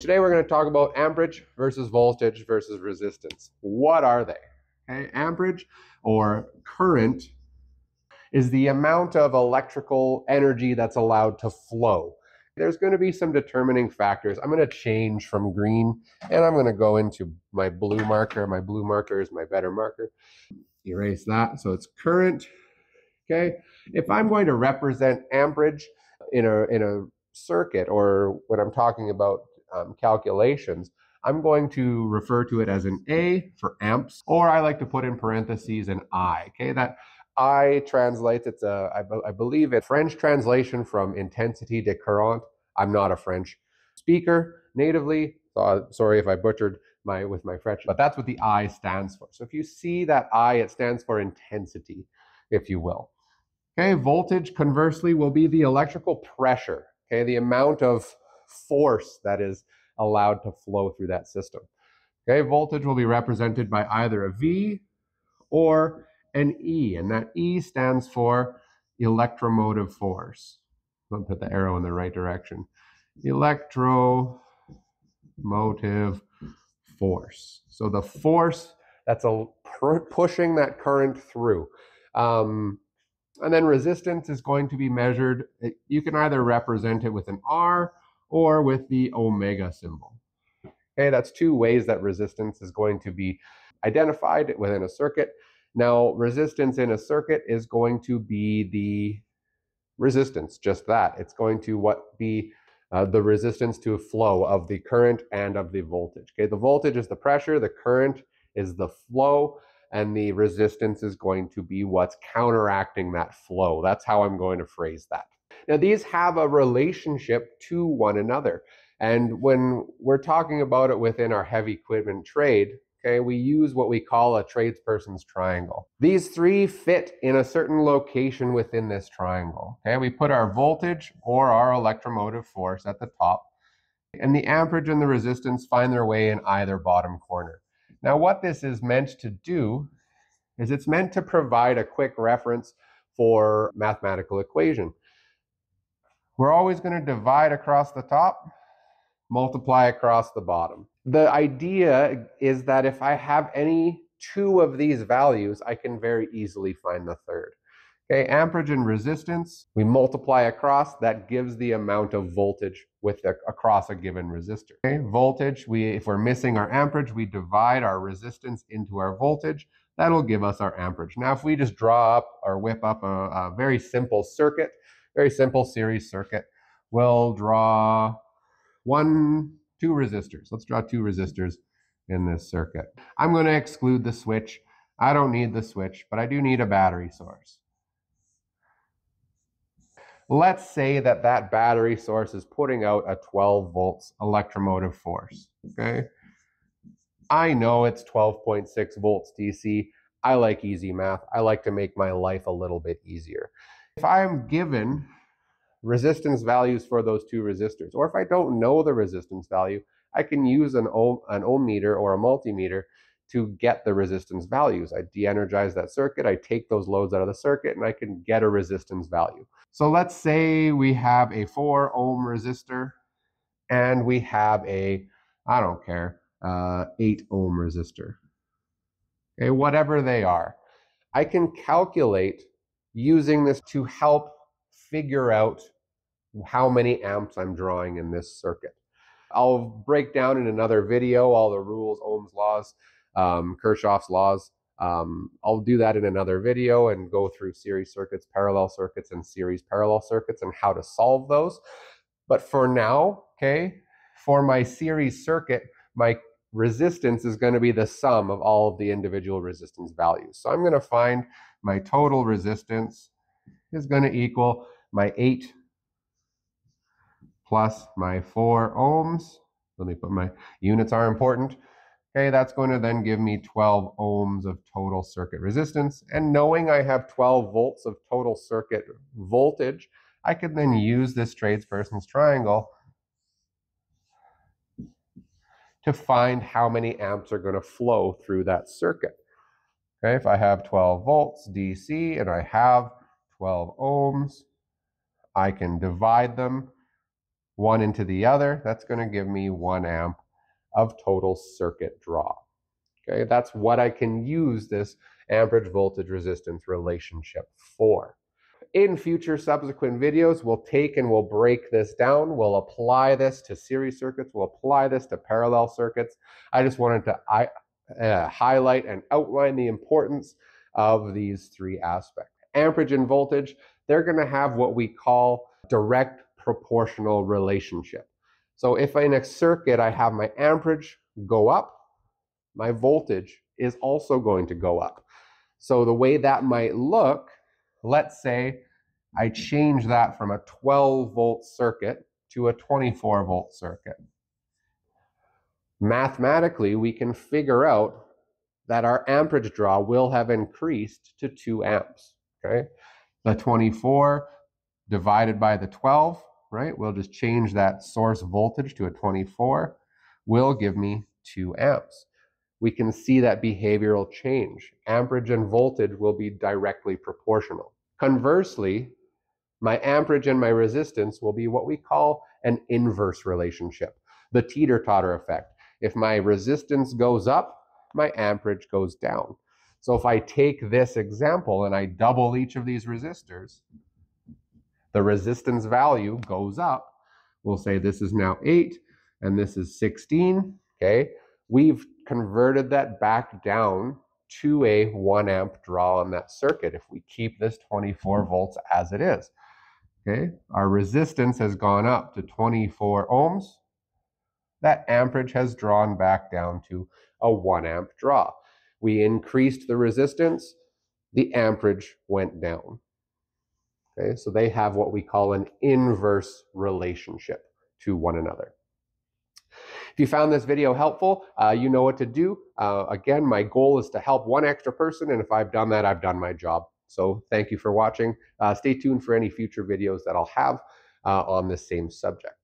Today we're going to talk about amperage versus voltage versus resistance. What are they? Okay, amperage or current is the amount of electrical energy that's allowed to flow. There's going to be some determining factors. I'm going to change from green and I'm going to go into my blue marker. My blue marker is my better marker. Erase that. So it's current. Okay. If I'm going to represent amperage in a circuit, or when I'm talking about calculations, I'm going to refer to it as an A for amps, or I like to put in parentheses an I. Okay, that I translates, I believe it's French translation from intensity de courant. I'm not a French speaker natively. Sorry if I butchered with my French, but that's what the I stands for. So if you see that I, it stands for intensity, if you will. Okay, voltage conversely will be the electrical pressure, okay, the amount of force that is allowed to flow through that system. Okay, voltage will be represented by either a V or an E, and that E stands for electromotive force. I'll put the arrow in the right direction. Electromotive force. So the force that's pushing that current through. And then resistance is going to be measured. You can either represent it with an R or with the omega symbol. Okay, that's two ways that resistance is going to be identified within a circuit. Now, resistance in a circuit is going to be the resistance, just that. It's going to be the resistance to flow of the current and of the voltage. Okay, the voltage is the pressure, the current is the flow, and the resistance is going to be what's counteracting that flow. That's how I'm going to phrase that. Now, these have a relationship to one another. And when we're talking about it within our heavy equipment trade, okay, we use what we call a tradesperson's triangle. These three fit in a certain location within this triangle. Okay, we put our voltage or our electromotive force at the top, and the amperage and the resistance find their way in either bottom corner. Now, what this is meant to do is it's meant to provide a quick reference for mathematical equation. We're always going to divide across the top, multiply across the bottom. The idea is that if I have any two of these values, I can very easily find the third. Okay, amperage and resistance, we multiply across, that gives the amount of voltage across a given resistor. Okay, voltage, if we're missing our amperage, we divide our resistance into our voltage. That'll give us our amperage. Now, if we just draw up or whip up a very simple circuit, very simple series circuit, we'll draw two resistors. Let's draw two resistors in this circuit. I'm going to exclude the switch. I don't need the switch, but I do need a battery source. Let's say that that battery source is putting out a 12 volts electromotive force, okay? I know it's 12.6 volts DC. I like easy math. I like to make my life a little bit easier. If I'm given resistance values for those two resistors, or if I don't know the resistance value, I can use an ohm meter or a multimeter to get the resistance values. I de-energize that circuit, I take those loads out of the circuit, and I can get a resistance value. So let's say we have a 4 ohm resistor and we have a, I don't care, 8 ohm resistor. Okay, whatever they are. I can calculate using this to help figure out how many amps I'm drawing in this circuit. I'll break down in another video all the rules, Ohm's laws, Kirchhoff's laws. I'll do that in another video and go through series circuits, parallel circuits, and series parallel circuits and how to solve those. But for now, okay, for my series circuit, my resistance is going to be the sum of all of the individual resistance values. So I'm going to find my total resistance is going to equal my 8 plus my 4 ohms. Let me put my units are important. Okay, that's going to then give me 12 ohms of total circuit resistance. And knowing I have 12 volts of total circuit voltage, I can then use this tradesperson's triangle to find how many amps are going to flow through that circuit. Okay, if I have 12 volts DC and I have 12 ohms, I can divide them one into the other, that's going to give me 1 amp of total circuit draw. Okay, that's what I can use this amperage voltage resistance relationship for. In future subsequent videos, we'll take and we'll break this down. We'll apply this to series circuits. We'll apply this to parallel circuits. I just wanted to highlight and outline the importance of these three aspects. Amperage and voltage, they're going to have what we call direct proportional relationship. So if in a circuit I have my amperage go up, my voltage is also going to go up. So the way that might look, let's say I change that from a 12-volt circuit to a 24-volt circuit. Mathematically, we can figure out that our amperage draw will have increased to 2 amps. Okay, the 24 divided by the 12, right? We'll just change that source voltage to a 24, will give me 2 amps. We can see that behavioral change. Amperage and voltage will be directly proportional. Conversely, my amperage and my resistance will be what we call an inverse relationship, the teeter-totter effect. If my resistance goes up, my amperage goes down. So if I take this example and I double each of these resistors, the resistance value goes up. We'll say this is now 8 and this is 16, okay? We've converted that back down to a 1 amp draw on that circuit if we keep this 24 volts as it is. Okay, our resistance has gone up to 24 ohms. That amperage has drawn back down to a 1 amp draw. We increased the resistance, the amperage went down. Okay, so they have what we call an inverse relationship to one another. If you found this video helpful, you know what to do. Again, my goal is to help one extra person, and if I've done that, I've done my job. So thank you for watching. Stay tuned for any future videos that I'll have on this same subject.